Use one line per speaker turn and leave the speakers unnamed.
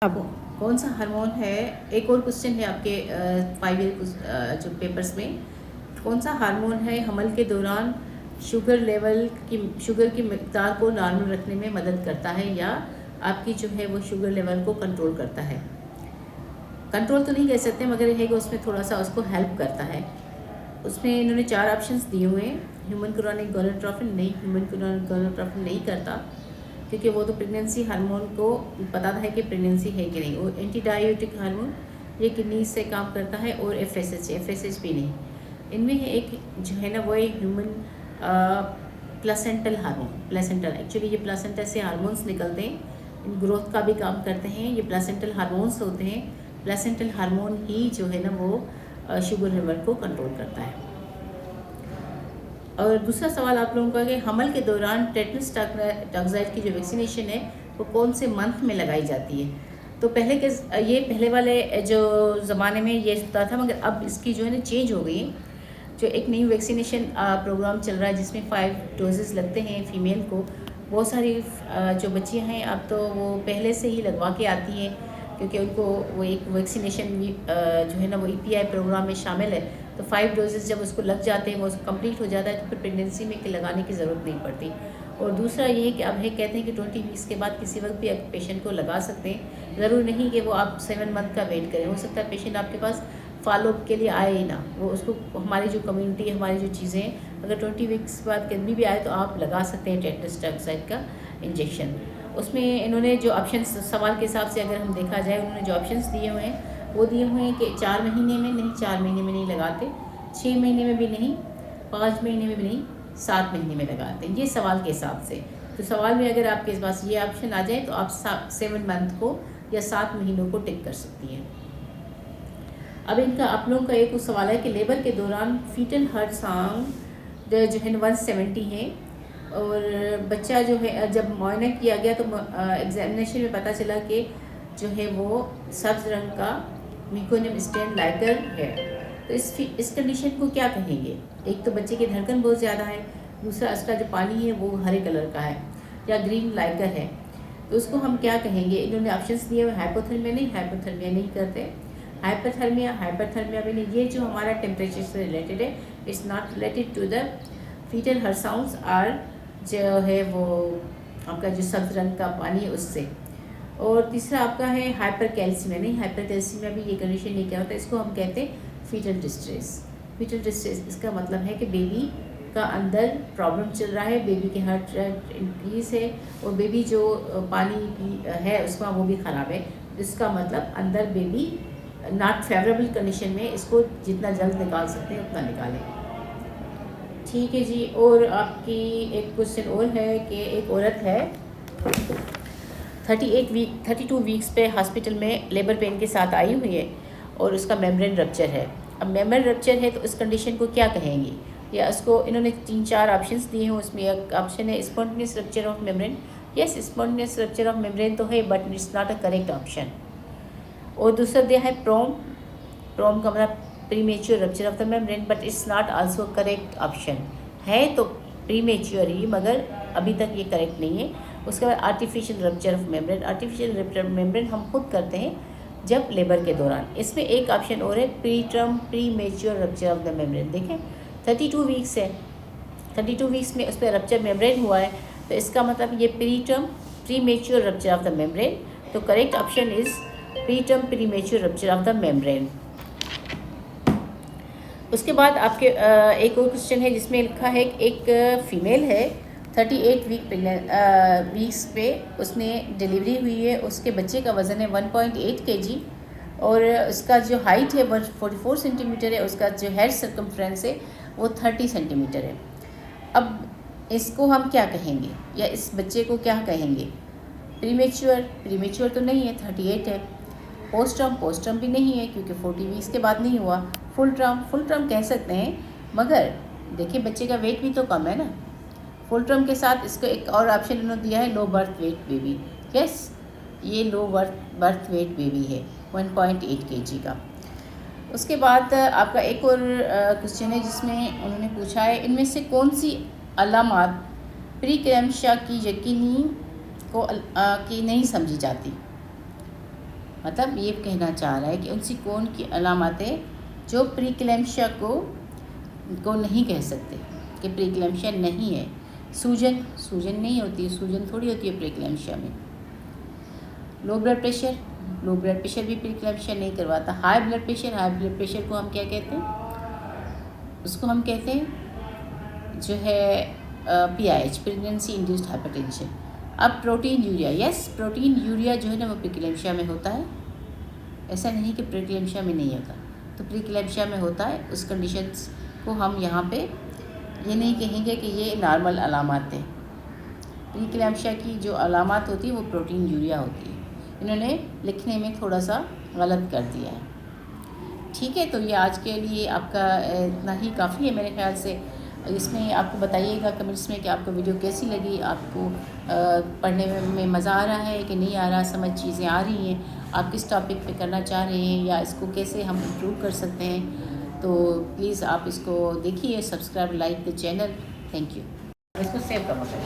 अब कौन सा हार्मोन है, एक और क्वेश्चन है आपके 5 ईयर जो पेपर्स में, कौन सा हार्मोन है हमल के दौरान शुगर की मिकदार को नॉर्मल रखने में मदद करता है या आपकी जो है वो शुगर लेवल को कंट्रोल करता है। कंट्रोल तो नहीं कह सकते मगर ये है कि उसमें थोड़ा सा उसको हेल्प करता है। उसमें इन्होंने 4 ऑप्शंस दिए हुए हैं। ह्यूमन क्रोनिक गोनाडोट्रोपिन नहीं, ह्यूमन क्रोनिक गोनाडोट्रोपिन नहीं करता क्योंकि वो तो प्रेगनेंसी हार्मोन को पता है कि प्रेगनेंसी है कि नहीं। वो एंटी डायबिटिक हार्मोन ये किडनी से काम करता है और एफएसएच भी नहीं। इनमें है एक जो है ना वो एक human placental hormone. Placental actually ये प्लेसेंटा से हार्मोन्स निकलते हैं, ग्रोथ का भी काम करते हैं। ये प्लेसेंटल हार्मोन्स होते हैं। प्लेसेंटल हार्मोन ही जो है ना वो शुगर लेवल को कंट्रोल करता है। और दूसरा सवाल आप लोगों का कि हमल के दौरान टेटनस टॉक्साइड की जो वैक्सीनेशन है वो कौन से मंथ में लगाई जाती है। तो पहले वाले जो ज़माने में ये होता था मगर अब इसकी जो है ना चेंज हो गई है। जो एक न्यू वैक्सीनेशन प्रोग्राम चल रहा है जिसमें 5 डोजेज़ लगते हैं फीमेल को। बहुत सारी जो बच्चियां हैं अब तो वो पहले से ही लगवा के आती हैं क्योंकि उनको वो एक वैक्सीनेशन जो है ना वो EPI प्रोग्राम में शामिल है। तो 5 डोजेज़ जब उसको लग जाते हैं, वो कंप्लीट हो जाता है तो फिर प्रेगनेंसी में लगाने की ज़रूरत नहीं पड़ती। और दूसरा ये कि अब है कहते हैं कि 20 वीक्स के बाद किसी वक्त भी आप पेशेंट को लगा सकते हैं। ज़रूरी नहीं कि वो आप 7 मंथ का वेट करें। हो सकता है पेशेंट आपके पास फॉलोअप के लिए आए ही ना, वो उसको हमारी जो कम्युनिटी है, हमारी जो चीज़ें हैं, अगर 20 वीक्स के बाद कभी भी आए तो आप लगा सकते हैं टेटनस टॉक्साइड का इंजेक्शन। उसमें इन्होंने जो ऑप्शंस सवाल के हिसाब से अगर हम देखा जाए, उन्होंने जो ऑप्शंस दिए हुए हैं वो दिए हुए हैं कि 4 महीने में नहीं, 4 महीने में नहीं लगाते, 6 महीने में भी नहीं, 5 महीने में भी नहीं, 7 महीने में लगाते हैं। ये सवाल के हिसाब से। तो सवाल में अगर आपके पास ये ऑप्शन आ जाए तो आप 7 मंथ को या 7 महीनों को टिक कर सकती हैं। अब इनका आप लोगों का एक सवाल है कि लेबर के दौरान फीटल हार्ट साउंड जो है 170 है और बच्चा जो है जब मुआयना किया गया तो एग्जामिनेशन में पता चला कि जो है वो सब्ज रंग का मेकोनियम स्टेन लाइकर है। तो इस कंडीशन को क्या कहेंगे। एक तो बच्चे की धड़कन बहुत ज़्यादा है, दूसरा इसका जो पानी है वो हरे कलर का है या ग्रीन लाइकर है। तो उसको हम क्या कहेंगे। इन्होंने ऑप्शंस दिए हुए हाइपोथर्मिया नहीं, हाइपोथर्मिया नहीं करते। हाइपरथर्मिया भी नहीं। ये जो हमारा टेम्परेचर से रिलेटेड है, it's not related to the fetal heart sounds are जो है वो आपका जो सब्ज रंग का पानी है उससे। और तीसरा आपका है हाइपर कैल्सीमिया नहीं, हाइपर कैल्सीमिया भी ये कंडीशन नहीं क्या होता है, इसको हम कहते हैं फीटल डिस्ट्रेस। फीटल डिस्ट्रेस इसका मतलब है कि बेबी का अंदर प्रॉब्लम चल रहा है, बेबी के हार्ट रेट इंक्रीज है और बेबी जो पानी है उसका वो भी ख़राब है। इसका मतलब अंदर बेबी नॉट फेवरेबल कंडीशन में, इसको जितना जल्द निकाल सकते हैं उतना निकालें। ठीक है जी। और आपकी एक क्वेश्चन और है कि एक औरत है 32 वीक्स पे हॉस्पिटल में लेबर पेन के साथ आई हुई है और उसका मेम्ब्रेन रप्चर है। अब मेम्ब्रेन रप्चर है तो इस कंडीशन को क्या कहेंगे, या उसको इन्होंने 3-4 ऑप्शंस दिए हैं। उसमें एक ऑप्शन है spontaneous rupture of membrane. Yes, spontaneous rupture of membrane तो है but it's not a correct option. और दूसरा दिया है प्रोम का मतलब premature rupture of the membrane but it's not also correct option. है तो प्रीमेच्योर ही मगर अभी तक ये करेक्ट नहीं है। उसके बाद artificial rupture of membrane. Artificial rupture of membrane हम खुद करते हैं जब लेबर के दौरान। इसमें एक ऑप्शन और है premature rupture of the membrane. देखें 32 वीक्स है, 32 वीक्स में उस पर रप्चर मेम्ब्रेन हुआ है तो इसका मतलब ये premature rupture of the membrane. तो correct option is premature rupture of the membrane. उसके बाद आपके एक और क्वेश्चन है जिसमें लिखा है एक फीमेल है 38 वीक्स पे उसने डिलीवरी हुई है। उसके बच्चे का वज़न है 1.8 kg और उसका जो हाइट है 44 सेंटीमीटर है। उसका जो हेड सर्कमफ्रेंस है वो 30 सेंटीमीटर है। अब इसको हम क्या कहेंगे या इस बच्चे को क्या कहेंगे। प्रीमेच्योर तो नहीं है, 38 है। पोस्ट टर्म भी नहीं है क्योंकि 40 वीक्स के बाद नहीं हुआ। फुल टर्म कह सकते हैं मगर देखिए बच्चे का वेट भी तो कम है ना। फुल टर्म के साथ इसको एक और ऑप्शन इन्होंने दिया है low birth weight baby. Yes, ये लो बर्थ वेट बेबी है 1.8 kg का। उसके बाद आपका एक और क्वेश्चन है जिसमें उन्होंने पूछा है इनमें से कौन सी अलामात प्रीक्लैम्सिया की यकीनी को की नहीं समझी जाती। मतलब ये कहना चाह रहा है कि उन सिकोन की अलामतें जो प्रीक्लेम्शिया को नहीं कह सकते कि प्रीक्लेम्शिया नहीं है। सूजन नहीं होती, सूजन थोड़ी होती है प्रीक्लेम्शिया में। लो ब्लड प्रेशर भी प्रीक्लेम्शिया नहीं करवाता। हाई ब्लड प्रेशर को हम क्या कहते हैं? उसको हम कहते हैं जो है PIH, प्रेगनेंसी इंड्यूस्ड हाइपरटेंशन। अब प्रोटीन यूरिया जो है ना वो प्रीक्लेम्शिया में होता है। ऐसा नहीं कि प्रीक्लेम्शिया में नहीं होता, तो प्रीक्लेम्शिया में होता है। उस कंडीशंस को हम यहाँ पे ये नहीं कहेंगे कि ये नॉर्मल अलामत है। प्रीक्लेम्शिया की जो अलामत होती है वो प्रोटीन यूरिया होती है। इन्होंने लिखने में थोड़ा सा गलत कर दिया है। ठीक है, तो ये आज के लिए आपका इतना ही काफ़ी है मेरे ख्याल से। इसमें आपको बताइएगा कमेंट्स में कि आपको वीडियो कैसी लगी, आपको पढ़ने में मज़ा आ रहा है कि नहीं आ रहा, समझ चीज़ें आ रही हैं, आप किस टॉपिक पे करना चाह रहे हैं या इसको कैसे हम इम्प्रूव कर सकते हैं। तो प्लीज़ आप इसको देखिए, subscribe, like the channel. Thank you. इसको सेव करना।